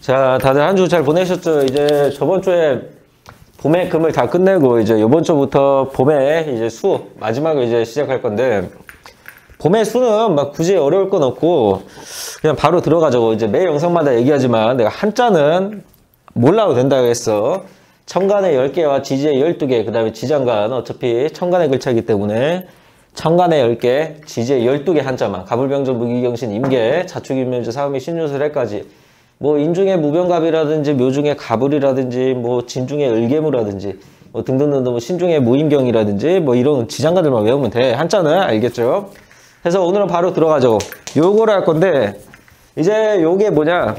자, 다들 한 주 잘 보내셨죠? 이제 저번 주에 봄의 금을 다 끝내고 이제 이번 주부터 봄의 이제 수 마지막을 이제 시작할 건데, 봄의 수는 막 굳이 어려울 건 없고 그냥 바로 들어가자고. 이제 매 영상마다 얘기하지만 내가 한자는 몰라도 된다고 했어. 천간의 10개와 지지의 12개, 그 다음에 지장간 어차피 천간의 글자이기 때문에 천간의 10개, 지지의 12개 한자만, 가불병전 무기경신 임계, 자축인묘주 사음이 신유술해까지, 뭐 인중의 무병갑이라든지 묘중의 가불이라든지 뭐 진중의 을개무라든지 뭐 등등등등, 뭐 신중의 무인경이라든지 뭐 이런 지장간들만 외우면 돼. 한자는 알겠죠? 그래서 오늘은 바로 들어가죠. 요거를 할 건데, 이제 요게 뭐냐,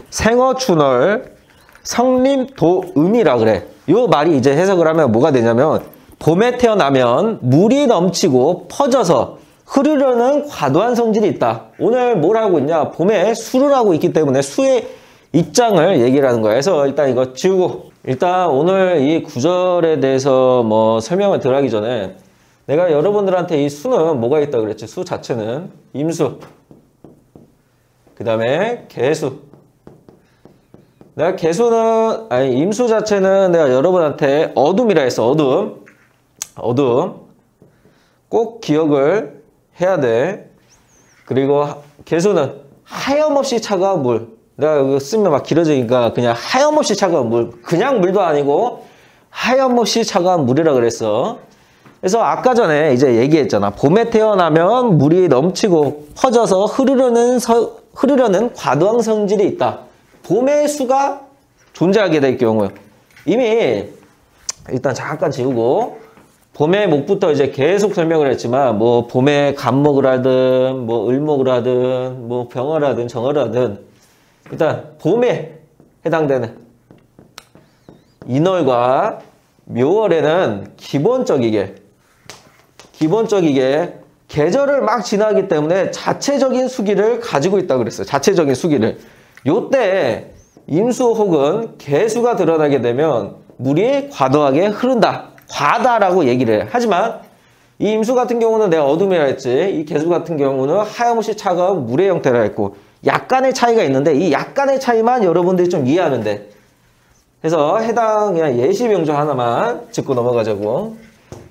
생어춘월 성림도음이라 그래. 요 말이 이제 해석을 하면 뭐가 되냐면, 봄에 태어나면 물이 넘치고 퍼져서 흐르려는 과도한 성질이 있다. 오늘 뭘 하고 있냐, 봄에 수를 하고 있기 때문에 수의 입장을 얘기를 하는 거야. 그래서 일단 이거 지우고, 일단 오늘 이 구절에 대해서 뭐 설명을 들어가기 전에 내가 여러분들한테 이 수는 뭐가 있다 그랬지. 수 자체는 임수, 그 다음에 개수. 내가 개수는, 아니 임수 자체는 내가 여러분한테 어둠이라 했어. 어둠 꼭 기억을 해야 돼. 그리고 개수는 하염없이 차가운 물. 내가 이거 쓰면 막 길어지니까 그냥 하염없이 차가운 물, 그냥 물도 아니고 하염없이 차가운 물이라 그랬어. 그래서 아까 전에 이제 얘기했잖아. 봄에 태어나면 물이 넘치고 퍼져서 흐르려는 과도한 성질이 있다. 봄의 수가 존재하게 될 경우요. 이미 일단 잠깐 지우고, 봄의 목부터 이제 계속 설명을 했지만, 뭐 봄에 간목을 하든 뭐 을목을 하든 뭐 병을 하든 정을 하든, 일단 봄에 해당되는 인월과 묘월에는 기본적이게 계절을 막 지나기 때문에 자체적인 수기를 가지고 있다 그랬어요. 자체적인 수기를. 요때 임수 혹은 개수가 드러나게 되면 물이 과도하게 흐른다. 과다라고 얘기를 해. 하지만 이 임수 같은 경우는 내가 어둠이라 했지. 이 개수 같은 경우는 하염없이 차가운 물의 형태라 했고, 약간의 차이가 있는데 이 약간의 차이만 여러분들이 좀 이해하면 돼. 그래서 해당 그냥 예시 명조 하나만 짚고 넘어가자고.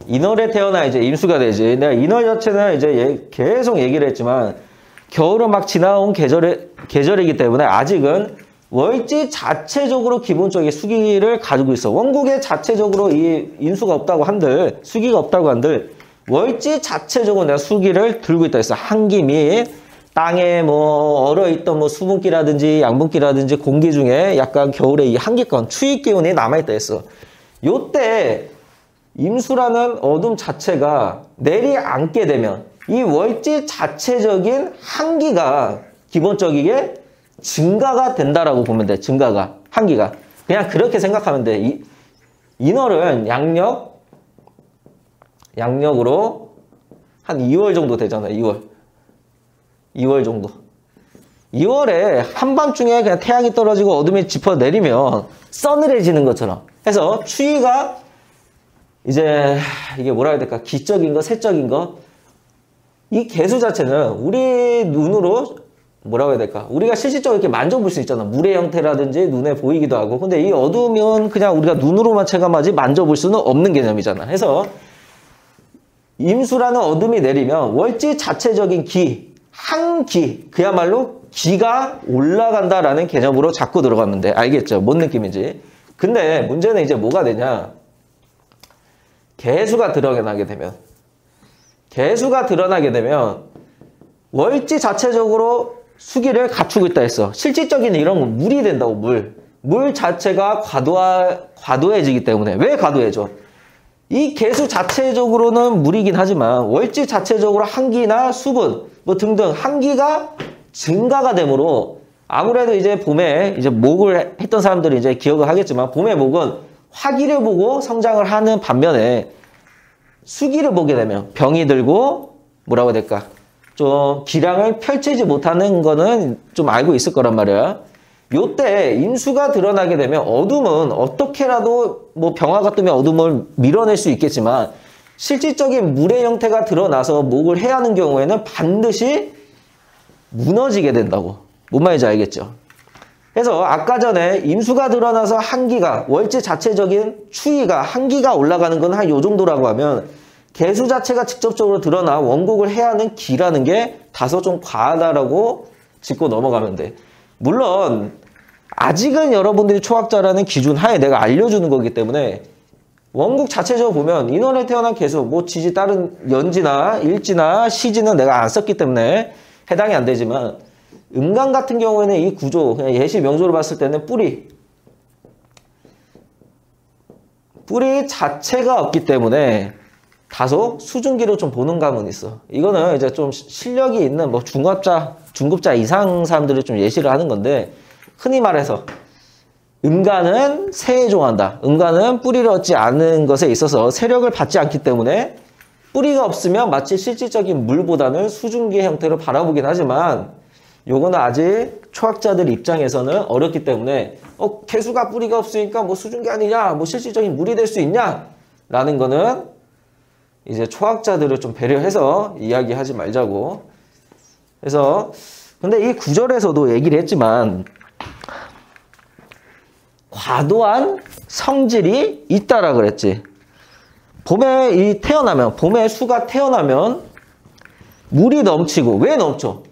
인월에 태어나 이제 임수가 되지. 내가 인월 자체는 이제 계속 얘기를 했지만 겨울은 막 지나온 계절이기 때문에 아직은 월지 자체적으로 기본적인 수기를 가지고 있어. 원국에 자체적으로 이 인수가 없다고 한들, 수기가 없다고 한들 월지 자체적으로 내가 수기를 들고 있다 했어. 한기 및 땅에 뭐 얼어있던 뭐 수분기라든지 양분기라든지 공기 중에 약간 겨울에 이 한기권, 추위 기운이 남아있다 했어. 요때 임수라는 어둠 자체가 내리앉게 되면 이 월지 자체적인 한기가 기본적이게 증가가 된다라고 보면 돼. 증가가, 한기가. 그냥 그렇게 생각하면 돼. 인월은 양력으로 한 2월 정도 되잖아. 2월 정도. 2월에 한밤중에 그냥 태양이 떨어지고 어둠이 짚어 내리면 서늘해지는 것처럼 해서 추위가 이제 이게 뭐라 해야 될까? 기적인 거, 세적인 거. 이 개수 자체는 우리 눈으로 뭐라고 해야 될까? 우리가 실질적으로 이렇게 만져볼 수 있잖아. 물의 형태라든지 눈에 보이기도 하고. 근데 이 어둠은 그냥 우리가 눈으로만 체감하지 만져볼 수는 없는 개념이잖아. 해서 임수라는 어둠이 내리면 월지 자체적인 기, 한기, 그야말로 기가 올라간다라는 개념으로 자꾸 들어가면 돼. 알겠죠? 뭔 느낌인지. 근데 문제는 이제 뭐가 되냐? 개수가 드러나게 되면 월지 자체적으로 수기를 갖추고 있다 했어. 실질적인 이런 건 물이 된다고. 물 자체가 과도해지기 때문에. 왜 과도해져? 이 개수 자체적으로는 물이긴 하지만 월지 자체적으로 한기나 수분 뭐 등등 한기가 증가가 되므로, 아무래도 이제 봄에 이제 목을 했던 사람들이 이제 기억을 하겠지만, 봄의 목은 화기를 보고 성장을 하는 반면에 수기를 보게 되면 병이 들고 뭐라고 해야 될까? 좀 기량을 펼치지 못하는 거는 좀 알고 있을 거란 말이야. 요때 임수가 드러나게 되면 어둠은 어떻게라도 뭐 병화가 뜨면 어둠을 밀어낼 수 있겠지만, 실질적인 물의 형태가 드러나서 목을 해야 하는 경우에는 반드시 무너지게 된다고. 뭔 말인지 알겠죠? 그래서 아까 전에 임수가 드러나서 한기가 월지 자체적인 추위가 한기가 올라가는 건 한 요 정도라고 하면 개수 자체가 직접적으로 드러나 원곡을 해야 하는 기라는 게 다소 좀 과하다라고 짚고 넘어가면 돼. 물론 아직은 여러분들이 초학자라는 기준 하에 내가 알려주는 거기 때문에 원곡 자체적으로 보면 인월에 태어난 개수, 뭐 지지 다른 연지나 일지나 시지는 내가 안 썼기 때문에 해당이 안 되지만 음간 같은 경우에는 이 구조, 그냥 예시 명조로 봤을 때는 뿌리 자체가 없기 때문에 다소 수증기로 좀 보는 감은 있어. 이거는 이제 좀 실력이 있는 뭐 중급자 이상 사람들이 좀 예시를 하는 건데 흔히 말해서 음간은 새에 종한다. 음간은 뿌리를 얻지 않은 것에 있어서 세력을 받지 않기 때문에 뿌리가 없으면 마치 실질적인 물보다는 수증기 형태로 바라보긴 하지만 요거는 아직 초학자들 입장에서는 어렵기 때문에 개수가 뿌리가 없으니까 뭐 수증기 아니냐, 뭐 실질적인 물이 될 수 있냐 라는 거는 이제 초학자들을 좀 배려해서 이야기하지 말자고. 그래서 근데 이 구절에서도 얘기를 했지만 과도한 성질이 있다라 그랬지. 봄에 봄에 수가 태어나면 물이 넘치고, 왜 넘쳐?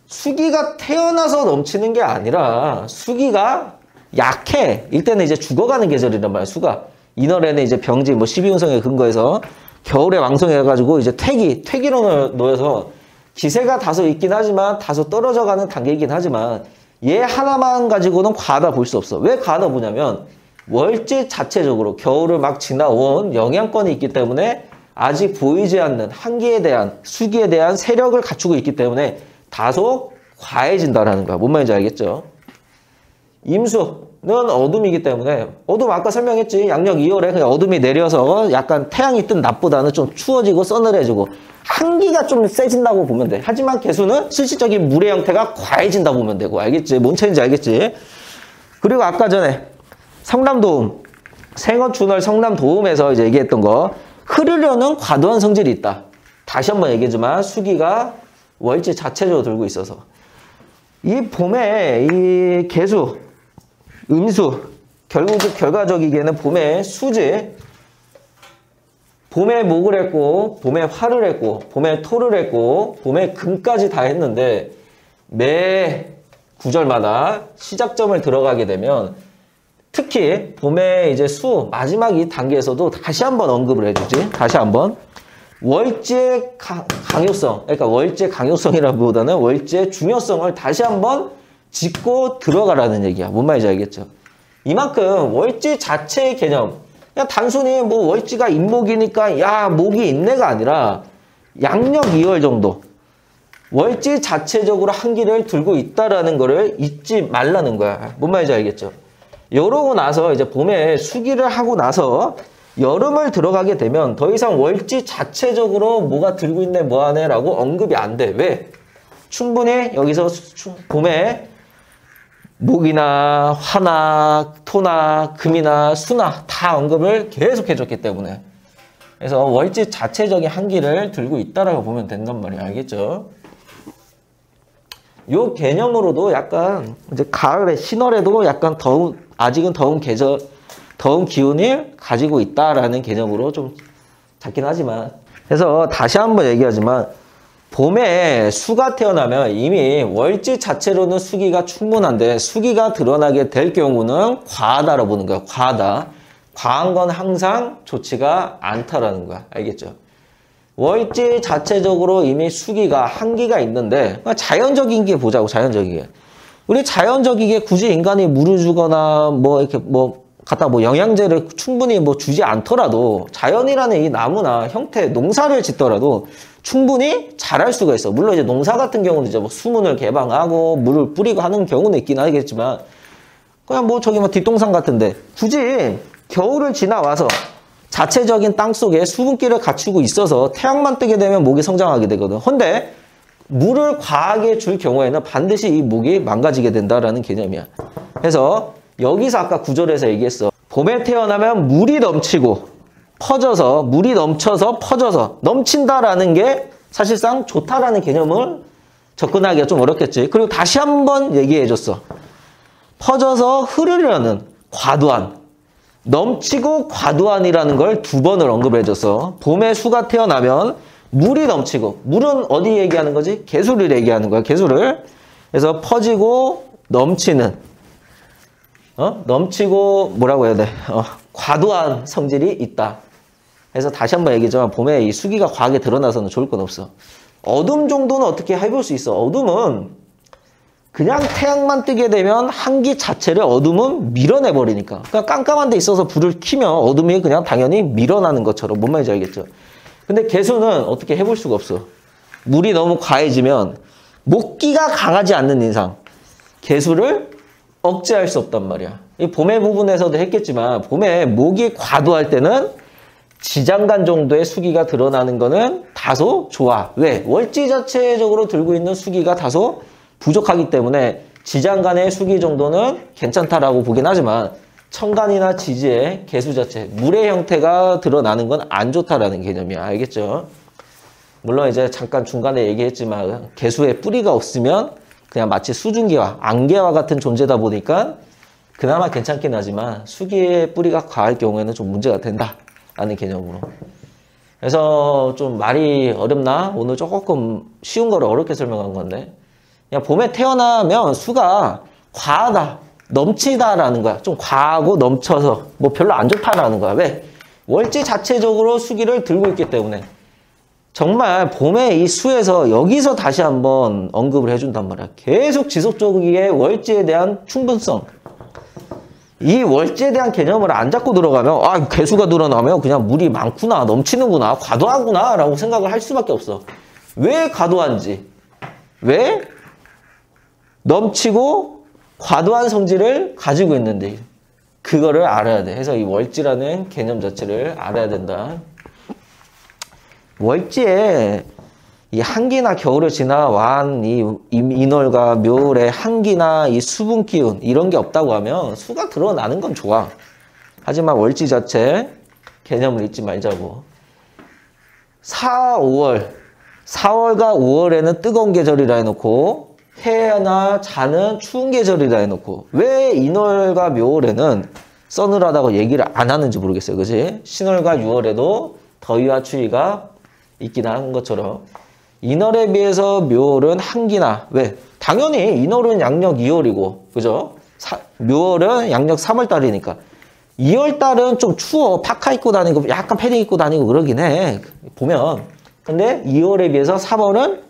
수기가 태어나서 넘치는 게 아니라 수기가 약해. 이때는 이제 죽어가는 계절이란 말이야, 수가. 인월에는 이제 병지, 뭐 12운성에 근거해서 겨울에 왕성해가지고 이제 퇴기로 놓여서 기세가 다소 있긴 하지만 다소 떨어져가는 단계이긴 하지만 얘 하나만 가지고는 과하다 볼 수 없어. 왜 과하다 보냐면 월지 자체적으로 겨울을 막 지나온 영향권이 있기 때문에 아직 보이지 않는 한기에 대한 수기에 대한 세력을 갖추고 있기 때문에 다소 과해진다라는 거야. 뭔 말인지 알겠죠? 임수는 어둠이기 때문에 어둠 아까 설명했지. 양력 2월에 그냥 어둠이 내려서 약간 태양이 뜬 낮보다는 좀 추워지고 서늘해지고 한기가 좀 세진다고 보면 돼. 하지만 개수는 실질적인 물의 형태가 과해진다고 보면 되고. 알겠지? 뭔 차이인지 알겠지? 그리고 아까 전에 성남도움, 생어춘월 성남도움에서 이제 얘기했던 거 흐르려는 과도한 성질이 있다. 다시 한번 얘기하지만 수기가 월지 자체적으로 들고 있어서 이 봄에 이 개수, 음수, 결과적이게는 봄에 수지, 봄에 목을 했고, 봄에 화를 했고, 봄에 토를 했고, 봄에 금까지 다 했는데 매 구절마다 시작점을 들어가게 되면 특히 봄에 이제 수 마지막 이 단계에서도 다시 한번 언급을 해주지. 다시 한번 월지의 강요성, 그러니까 월지의 강요성이라기보다는 월지의 중요성을 다시 한번 짚고 들어가라는 얘기야. 뭔 말인지 알겠죠? 이만큼 월지 자체의 개념, 그냥 단순히 뭐 월지가 인목이니까 야 목이 있네가 아니라 양력 2월 정도 월지 자체적으로 한기를 들고 있다라는 거를 잊지 말라는 거야. 뭔 말인지 알겠죠? 이러고 나서 이제 봄에 수기를 하고 나서 여름을 들어가게 되면 더 이상 월지 자체적으로 뭐가 들고 있네 뭐하네 라고 언급이 안 돼. 왜? 충분히 여기서 봄에 목이나 화나 토나 금이나 수나 다 언급을 계속 해줬기 때문에 그래서 월지 자체적인 한기를 들고 있다라고 보면 된단 말이야. 알겠죠? 요 개념으로도 약간 이제 가을에 신월에도 약간 아직은 더운 기운을 가지고 있다라는 개념으로 좀 잡긴 하지만 그래서 다시 한번 얘기하지만 봄에 수가 태어나면 이미 월지 자체로는 수기가 충분한데 수기가 드러나게 될 경우는 과하다라고 보는 거야. 과하다. 과한 건 항상 좋지가 않다라는 거야. 알겠죠? 월지 자체적으로 이미 수기가 한기가 있는데 자연적인 게 보자고. 자연적이게. 우리 자연적이게 굳이 인간이 물을 주거나 뭐 이렇게 뭐 갖다 뭐 영양제를 충분히 뭐 주지 않더라도 자연이라는 이 나무나 형태 농사를 짓더라도 충분히 자랄 수가 있어. 물론 이제 농사 같은 경우는 이제 뭐 수문을 개방하고 물을 뿌리고 하는 경우는 있긴 하겠지만 그냥 뭐 저기 뭐 뒷동산 같은데 굳이 겨울을 지나와서 자체적인 땅 속에 수분기를 갖추고 있어서 태양만 뜨게 되면 목이 성장하게 되거든. 근데 물을 과하게 줄 경우에는 반드시 이 목이 망가지게 된다라는 개념이야. 그래서 여기서 아까 구절에서 얘기했어. 봄에 태어나면 물이 넘치고 퍼져서 물이 넘쳐서 퍼져서 넘친다라는 게 사실상 좋다라는 개념을 접근하기가 좀 어렵겠지. 그리고 다시 한번 얘기해 줬어. 퍼져서 흐르려는 과도한, 넘치고 과도한이라는 걸 두 번을 언급을 해줘서 봄에 수가 태어나면 물이 넘치고, 물은 어디 얘기하는 거지? 개수를 얘기하는 거야, 개수를. 그래서 퍼지고 넘치는, 넘치고 뭐라고 해야 돼? 과도한 성질이 있다. 그래서 다시 한번 얘기하지만 봄에 이 수기가 과하게 드러나서는 좋을 건 없어. 어둠 정도는 어떻게 해볼 수 있어? 어둠은 그냥 태양만 뜨게 되면 한기 자체를 어둠은 밀어내버리니까. 그러니까 깜깜한 데 있어서 불을 켜면 어둠이 그냥 당연히 밀어나는 것처럼. 뭔 말인지 알겠죠? 근데 개수는 어떻게 해볼 수가 없어. 물이 너무 과해지면 목기가 강하지 않는 이상 개수를 억제할 수 없단 말이야. 이 봄의 부분에서도 했겠지만 봄에 목이 과도할 때는 지장간 정도의 수기가 드러나는 거는 다소 좋아. 왜? 월지 자체적으로 들고 있는 수기가 다소 부족하기 때문에 지장간의 수기 정도는 괜찮다라고 보긴 하지만 청간이나 지지의 개수 자체, 물의 형태가 드러나는 건 안 좋다라는 개념이야. 알겠죠? 물론 이제 잠깐 중간에 얘기했지만 개수에 뿌리가 없으면 그냥 마치 수증기와 안개와 같은 존재다 보니까 그나마 괜찮긴 하지만 수기의 뿌리가 과할 경우에는 좀 문제가 된다라는 개념으로. 그래서 좀 말이 어렵나? 오늘 조금 쉬운 거를 어렵게 설명한 건데 그냥 봄에 태어나면 수가 과하다, 넘치다라는 거야. 좀 과하고 넘쳐서 뭐 별로 안 좋다라는 거야. 왜? 월지 자체적으로 수기를 들고 있기 때문에. 정말 봄에 이 수에서 여기서 다시 한번 언급을 해준단 말이야. 계속 지속적이게 월지에 대한 충분성. 이 월지에 대한 개념을 안 잡고 들어가면 개수가 드러나면 그냥 물이 많구나, 넘치는구나, 과도하구나 라고 생각을 할 수밖에 없어. 왜 과도한지, 왜 넘치고 과도한 성질을 가지고 있는데 그거를 알아야 돼. 그래서 이 월지라는 개념 자체를 알아야 된다. 월지에 이 한기나 겨울을 지나온 이 인월과 묘월의 한기나 이 수분 기운 이런 게 없다고 하면 수가 드러나는 건 좋아. 하지만 월지 자체 개념을 잊지 말자고. 4, 5월 4월과 5월에는 뜨거운 계절이라 해놓고 해나 자는 추운 계절이라 해놓고 왜 인월과 묘월에는 서늘하다고 얘기를 안 하는지 모르겠어요. 그지? 신월과 6월에도 더위와 추위가 있긴 한 것처럼 인월에 비해서 묘월은 한기나 왜? 당연히 인월은 양력 2월이고 그죠? 묘월은 양력 3월 달이니까 2월 달은 좀 추워. 파카 입고 다니고 약간 패딩 입고 다니고 그러긴 해. 보면. 근데 2월에 비해서 3월은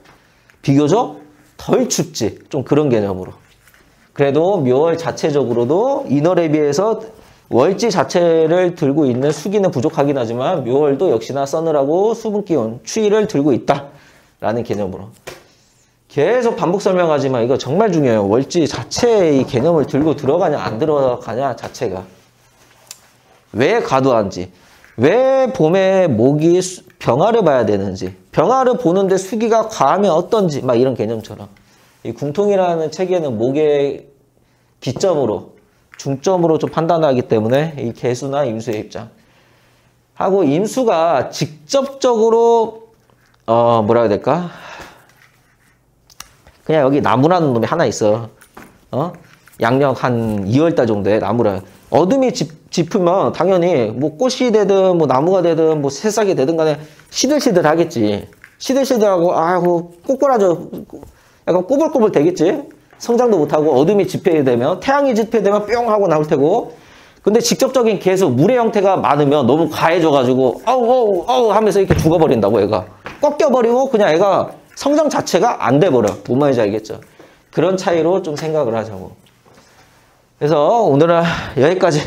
비교적 덜 춥지. 좀 그런 개념으로. 그래도 묘월 자체적으로도 인월에 비해서 월지 자체를 들고 있는 수기는 부족하긴 하지만 묘월도 역시나 서늘하고 수분기운, 추위를 들고 있다라는 개념으로. 계속 반복 설명하지만 이거 정말 중요해요. 월지 자체의 이 개념을 들고 들어가냐 안 들어가냐 자체가. 왜 과도한지, 왜 봄에 목이 병화를 봐야 되는지, 병화를 보는데 수기가 과하면 어떤지 막 이런 개념처럼. 이 궁통이라는 체계는 목의 기점으로 중점으로 좀 판단하기 때문에 이 개수나 임수의 입장 하고 임수가 직접적으로 뭐라 해야 될까? 그냥 여기 나무라는 놈이 하나 있어. 양력 한 2월달 정도에 나무라. 어둠이 짚으면 당연히 뭐 꽃이 되든 뭐 나무가 되든 뭐 새싹이 되든 간에 시들시들 하겠지. 시들시들하고 아이고 꼬꾸라져 약간 꼬불꼬불 되겠지. 성장도 못하고 어둠이 집회되면 태양이 집회되면 뿅 하고 나올 테고. 근데 직접적인 개수 물의 형태가 많으면 너무 과해져가지고 아우 하면서 이렇게 죽어버린다고 애가. 꺾여버리고 그냥 애가 성장 자체가 안 돼버려. 뭔 말인지 알겠죠? 그런 차이로 좀 생각을 하자고. 그래서 오늘은 여기까지